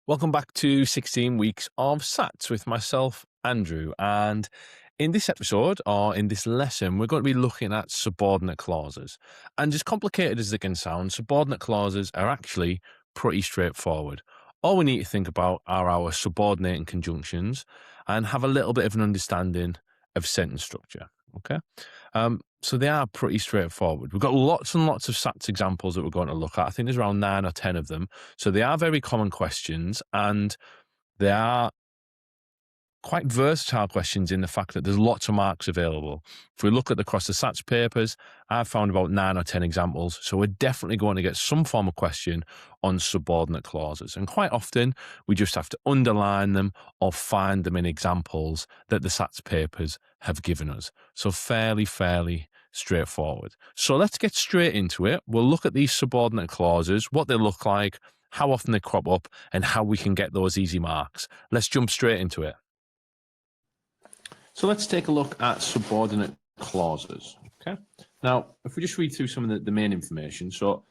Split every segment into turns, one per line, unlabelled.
Welcome back to 16 weeks of SATs with myself, Andrew. And in this episode, or in this lesson, we're going to be looking at subordinate clauses. And as complicated as they can sound, subordinate clauses are actually pretty straightforward. All we need to think about are our subordinating conjunctions and have a little bit of an understanding of sentence structure. Okay. So they are pretty straightforward. We've got lots and lots of SATs examples that we're going to look at. I think there's around 9 or 10 of them. So they are very common questions, and they are quite versatile questions in the fact that there's lots of marks available. If we look at across the SATs papers, I've found about 9 or 10 examples. So we're definitely going to get some form of question on subordinate clauses. And quite often, we just have to underline them or find them in examples that the SATs papers have given us. So fairly straightforward. So let's get straight into it. We'll look at these subordinate clauses, what they look like, how often they crop up, and how we can get those easy marks. Let's jump straight into it. So let's take a look at subordinate clauses. Okay. Now, if we just read through some of the main information. So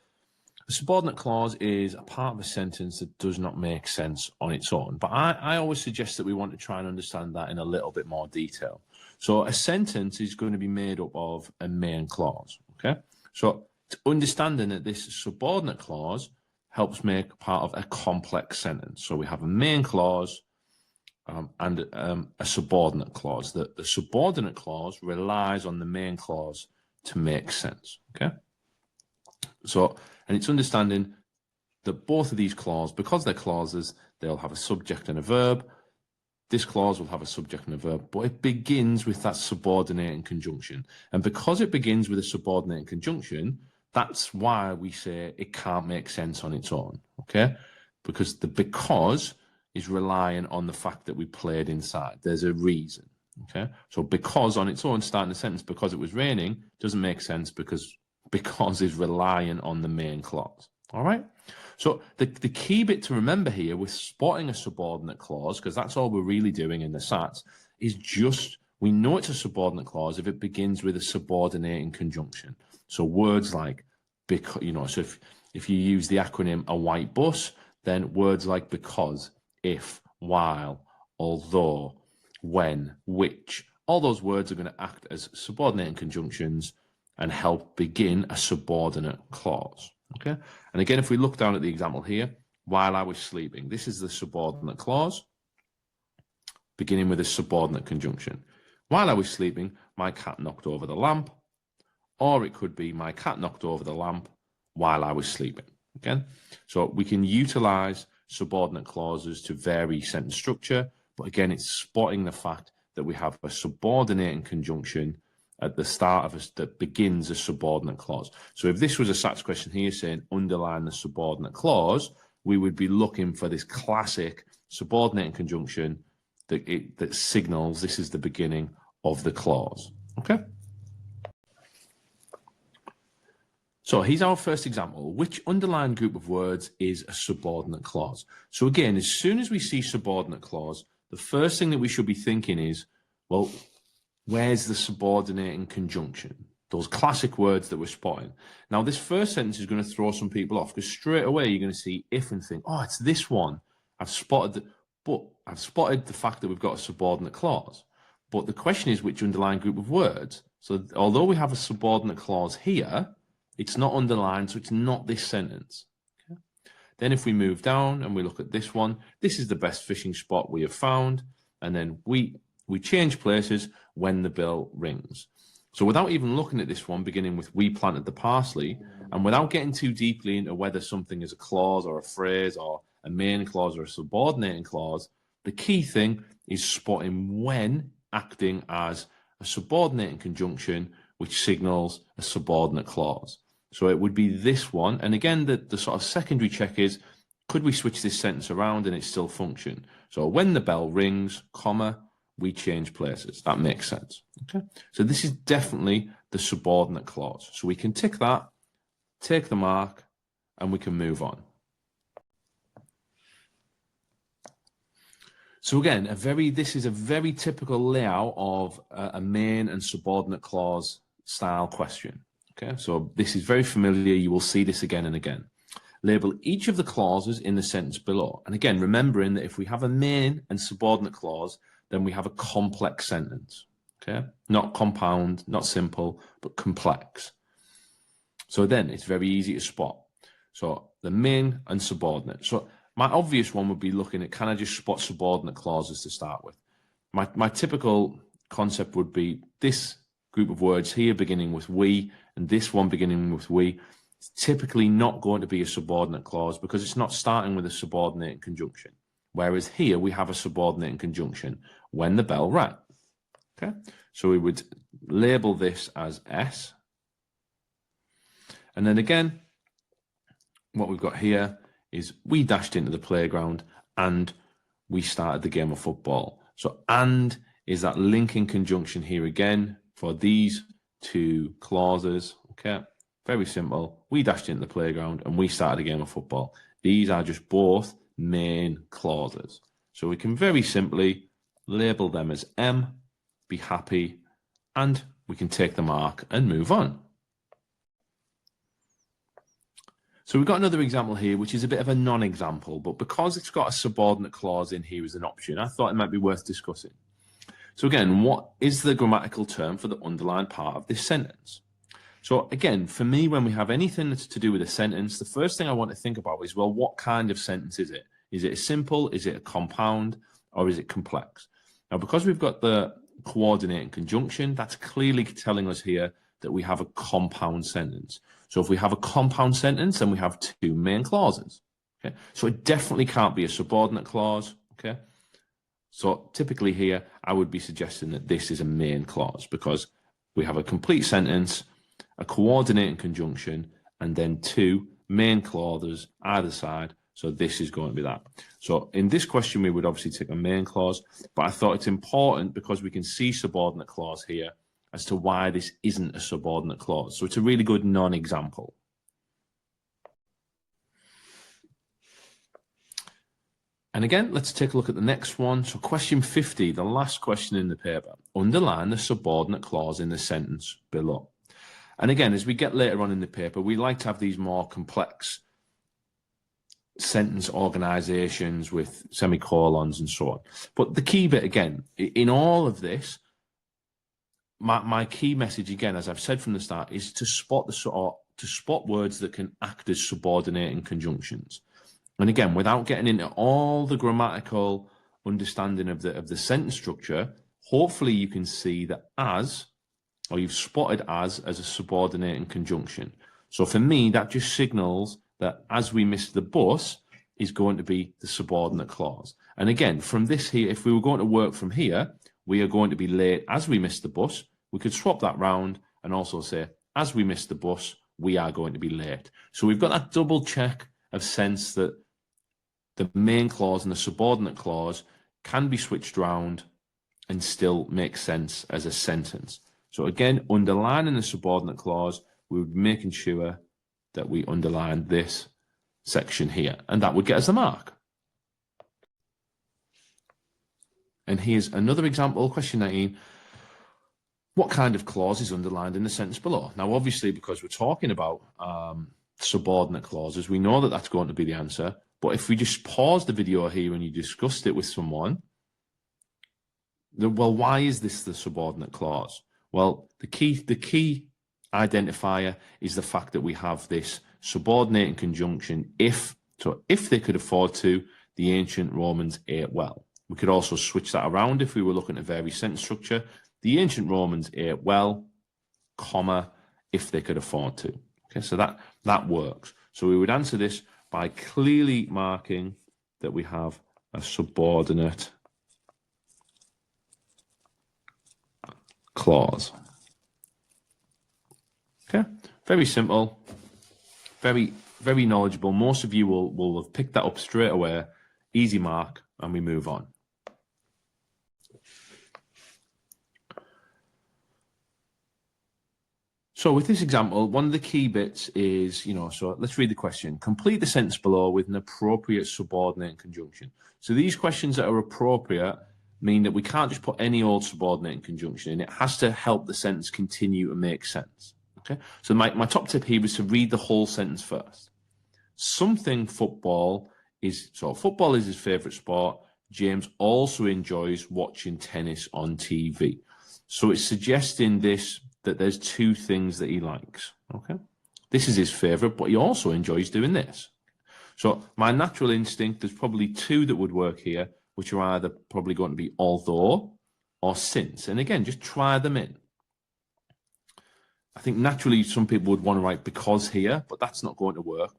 a subordinate clause is a part of a sentence that does not make sense on its own. But I always suggest that we want to try and understand that in a little bit more detail. So a sentence is going to be made up of a main clause. Okay. So understanding that this subordinate clause helps make part of a complex sentence. So we have a main clause, and a subordinate clause. The subordinate clause relies on the main clause to make sense. Okay. So, and it's understanding that both of these clauses, because they're clauses, they'll have a subject and a verb. This clause will have a subject and a verb, but it begins with that subordinating conjunction. And because it begins with a subordinating conjunction, that's why we say it can't make sense on its own. Okay. Because the because is relying on the fact that we played inside. There's a reason. Okay. So because on its own, starting the sentence, because it was raining, doesn't make sense because is relying on the main clause. All right. So the key bit to remember here with spotting a subordinate clause, because that's all we're really doing in the SATs, is just we know it's a subordinate clause if it begins with a subordinating conjunction. So words like because, so if you use the acronym a white bus, then words like because, if, while, although, when, which, all those words are going to act as subordinating conjunctions and help begin a subordinate clause. Okay. And again, if we look down at the example here, while I was sleeping, this is the subordinate clause beginning with a subordinate conjunction. While I was sleeping, my cat knocked over the lamp, or it could be my cat knocked over the lamp while I was sleeping. Okay. So we can utilize subordinate clauses to vary sentence structure, but again, it's spotting the fact that we have a subordinating conjunction at the start of that begins a subordinate clause. So if this was a SATs question here saying underline the subordinate clause, we would be looking for this classic subordinating conjunction that signals this is the beginning of the clause. Okay. So here's our first example. Which underlined group of words is a subordinate clause? So again, as soon as we see subordinate clause, the first thing that we should be thinking is, well, where's the subordinating conjunction? Those classic words that we're spotting. Now, this first sentence is going to throw some people off because straight away you're going to see if and think, oh, it's this one. I've spotted the fact that we've got a subordinate clause. But the question is which underlined group of words. So although we have a subordinate clause here, it's not underlined, so it's not this sentence. Okay. Then if we move down and we look at this one, this is the best fishing spot we have found. And then we change places when the bell rings. So without even looking at this one, beginning with we planted the parsley, and without getting too deeply into whether something is a clause or a phrase or a main clause or a subordinating clause, the key thing is spotting when acting as a subordinating conjunction, which signals a subordinate clause. So it would be this one. And again, the sort of secondary check is, could we switch this sentence around and it still function? So when the bell rings, comma, we change places. That makes sense. Okay. So this is definitely the subordinate clause. So we can tick that, take the mark, and we can move on. So again, this is a very typical layout of a main and subordinate clause style question. Okay, so this is very familiar. You will see this again and again. Label each of the clauses in the sentence below. And again, remembering that if we have a main and subordinate clause, then we have a complex sentence. Okay, not compound, not simple, but complex. So then it's very easy to spot. So the main and subordinate. So my obvious one would be looking at, can I just spot subordinate clauses to start with? My typical concept would be this group of words here beginning with we and this one beginning with we. It's typically not going to be a subordinate clause because it's not starting with a subordinating conjunction. Whereas here we have a subordinating conjunction when the bell rang. Okay, so we would label this as S. And then again, what we've got here is we dashed into the playground and we started the game of football. So and is that linking conjunction here again for these two clauses. Okay, very simple. We dashed into the playground and we started a game of football. These are just both main clauses. So we can very simply label them as M, be happy, and we can take the mark and move on. So we've got another example here, which is a bit of a non-example, but because it's got a subordinate clause in here as an option, I thought it might be worth discussing. So again, what is the grammatical term for the underlined part of this sentence? So again, for me, when we have anything that's to do with a sentence, the first thing I want to think about is, well, what kind of sentence is it? Is it a simple, is it a compound, or is it complex? Now, because we've got the coordinating conjunction, that's clearly telling us here that we have a compound sentence. So if we have a compound sentence, then we have two main clauses. Okay, so it definitely can't be a subordinate clause. Okay, so typically here, I would be suggesting that this is a main clause because we have a complete sentence, a coordinating conjunction, and then two main clauses either side. So this is going to be that. So in this question, we would obviously take a main clause, but I thought it's important because we can see subordinate clause here as to why this isn't a subordinate clause. So it's a really good non-example. And again, let's take a look at the next one. So question 50, the last question in the paper. Underline the subordinate clause in the sentence below. And again, as we get later on in the paper, we like to have these more complex sentence organizations with semicolons and so on. But the key bit, again, in all of this, my key message, again, as I've said from the start, is to spot words that can act as subordinating conjunctions. And again, without getting into all the grammatical understanding of the sentence structure, hopefully you can see that as, or you've spotted as a subordinating conjunction. So for me, that just signals that as we missed the bus is going to be the subordinate clause. And again, from this here, if we were going to work from here, we are going to be late as we missed the bus. We could swap that round and also say, as we missed the bus, we are going to be late. So we've got that double check of sense that the main clause and the subordinate clause can be switched around and still make sense as a sentence. So again, underlining the subordinate clause, we would be making sure that we underline this section here, and that would get us the mark. And here's another example, question 19. What kind of clause is underlined in the sentence below? Now, obviously, because we're talking about subordinate clauses, we know that that's going to be the answer. But if we just pause the video here and you discussed it with someone, well, why is this the subordinate clause? Well, the key identifier is the fact that we have this subordinating conjunction if they could afford to, the ancient Romans ate well. We could also switch that around if we were looking at various sentence structure. The ancient Romans ate well, comma, if they could afford to. Okay, so that works. So we would answer this by clearly marking that we have a subordinate clause. Okay, very simple, very knowledgeable. Most of you will have picked that up straight away. Easy mark, and we move on. So with this example, one of the key bits is, so let's read the question. Complete the sentence below with an appropriate subordinating conjunction. So these questions that are appropriate mean that we can't just put any old subordinating conjunction in. It has to help the sentence continue and make sense. Okay. So my top tip here is to read the whole sentence first. something football is, so football is his favorite sport. James also enjoys watching tennis on TV. So it's suggesting that there's two things that he likes. Okay. This is his favorite, but he also enjoys doing this. So my natural instinct, there's probably two that would work here, which are either probably going to be although or since. And again, just try them in. I think naturally some people would want to write because here, but that's not going to work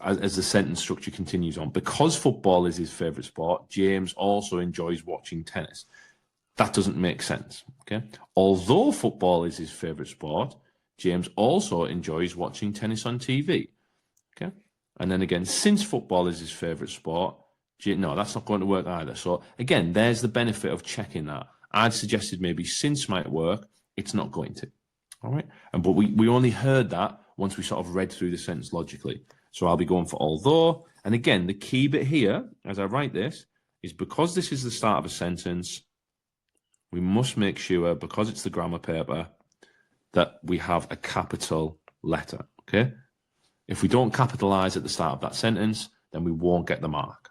as the sentence structure continues on. Because football is his favorite sport, James also enjoys watching tennis. That doesn't make sense, okay? Although football is his favorite sport, James also enjoys watching tennis on TV, okay? And then again, since football is his favorite sport, no, that's not going to work either. So again, there's the benefit of checking that. I'd suggested maybe since might work. It's not going to, all right? But we only heard that once we sort of read through the sentence logically. So I'll be going for although. And again, the key bit here, as I write this, is because this is the start of a sentence, we must make sure, because it's the grammar paper, that we have a capital letter, okay? If we don't capitalize at the start of that sentence, then we won't get the mark.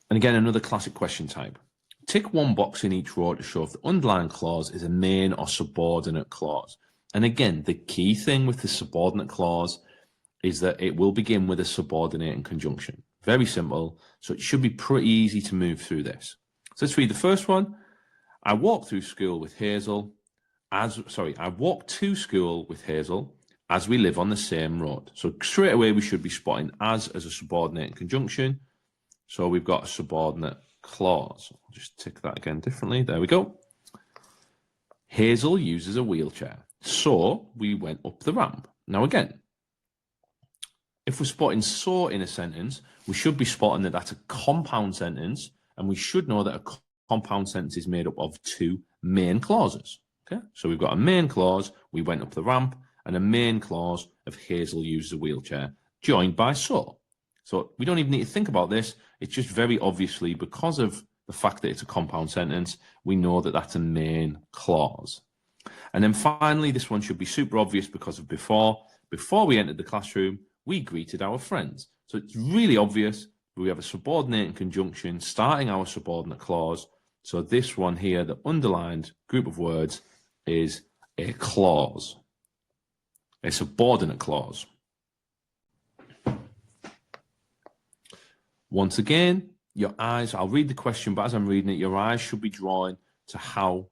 And again, another classic question type. Tick one box in each row to show if the underlying clause is a main or subordinate clause. And again, the key thing with the subordinate clause is that it will begin with a subordinating conjunction. Very simple. So it should be pretty easy to move through this. So let's read the first one. I walk to school with Hazel as we live on the same road. So straight away, we should be spotting as a subordinating conjunction. So we've got a subordinate clause. I'll just tick that again differently. There we go. Hazel uses a wheelchair. So we went up the ramp. Now again, if we're spotting so in a sentence, we should be spotting that that's a compound sentence, and we should know that a compound sentence is made up of two main clauses. Okay, so we've got a main clause, we went up the ramp, and a main clause of Hazel uses a wheelchair, joined by so. So we don't even need to think about this. It's just very obviously, because of the fact that it's a compound sentence, we know that that's a main clause. And then finally, this one should be super obvious because of before. Before we entered the classroom, we greeted our friends. So it's really obvious. We have a subordinating conjunction starting our subordinate clause. So this one here, the underlined group of words, is a clause, a subordinate clause. Once again, your eyes, I'll read the question, but as I'm reading it, your eyes should be drawn to how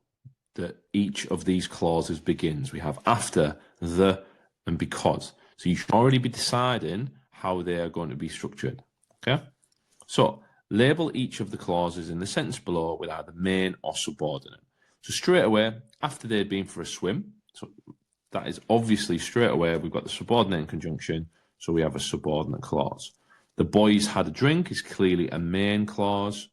each of these clauses begins. We have after, the, and because. So you should already be deciding how they are going to be structured, okay? So label each of the clauses in the sentence below with either main or subordinate. So straight away, after they'd been for a swim, so that is obviously straight away, we've got the subordinating conjunction, so we have a subordinate clause. The boys had a drink is clearly a main clause.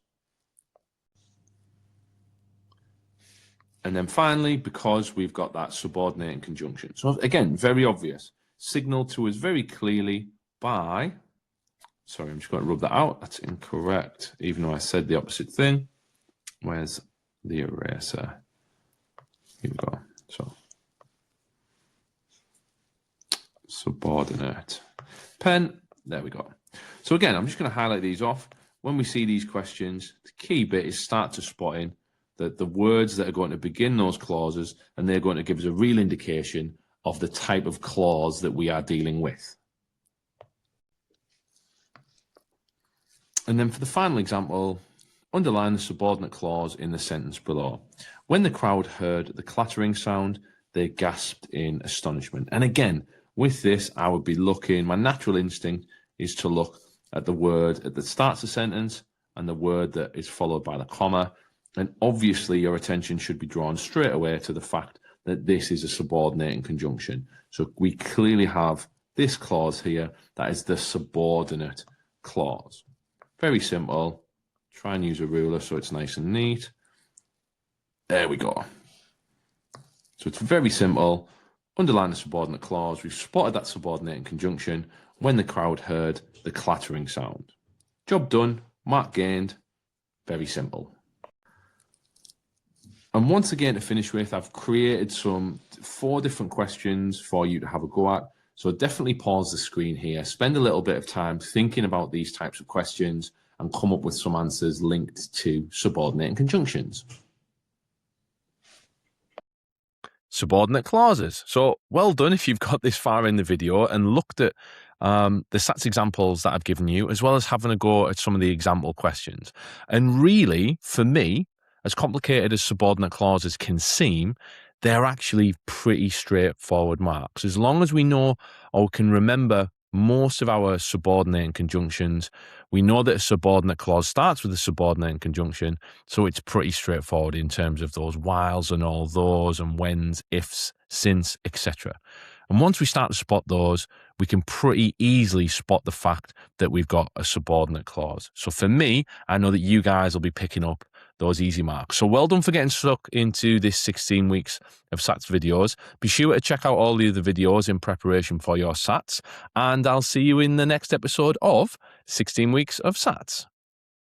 And then finally, because we've got that subordinating conjunction. So again, very obvious. Signaled to us very clearly by, sorry, I'm just going to rub that out. That's incorrect, even though I said the opposite thing. Where's the eraser? Here we go. So, subordinate. Pen, there we go. So again, I'm just going to highlight these off. When we see these questions, the key bit is start to spot in the words that are going to begin those clauses, and they're going to give us a real indication of the type of clause that we are dealing with. And then for the final example, underline the subordinate clause in the sentence below. When the crowd heard the clattering sound, they gasped in astonishment. And again, with this, I would be looking, my natural instinct is to look at the word that starts the sentence and the word that is followed by the comma. And obviously your attention should be drawn straight away to the fact that this is a subordinating conjunction. So we clearly have this clause here, that is the subordinate clause. Very simple. Try and use a ruler so it's nice and neat. There we go. So it's very simple. Underline the subordinate clause. We've spotted that subordinating conjunction when the crowd heard the clattering sound. Job done, mark gained. Very simple. And once again, to finish with, I've created some 4 different questions for you to have a go at. So definitely pause the screen here, spend a little bit of time thinking about these types of questions and come up with some answers linked to subordinating conjunctions. Subordinate clauses. So well done if you've got this far in the video and looked at the SATs examples that I've given you, as well as having a go at some of the example questions. And really, for me, as complicated as subordinate clauses can seem, they're actually pretty straightforward marks. As long as we know or can remember most of our subordinating conjunctions, we know that a subordinate clause starts with a subordinating conjunction, so it's pretty straightforward in terms of those whiles and all those and whens, ifs, since, etc. And once we start to spot those, we can pretty easily spot the fact that we've got a subordinate clause. So for me, I know that you guys will be picking up those easy marks. So well done for getting stuck into this 16 weeks of SATs videos. Be sure to check out all the other videos in preparation for your SATs, and I'll see you in the next episode of 16 Weeks of SATs.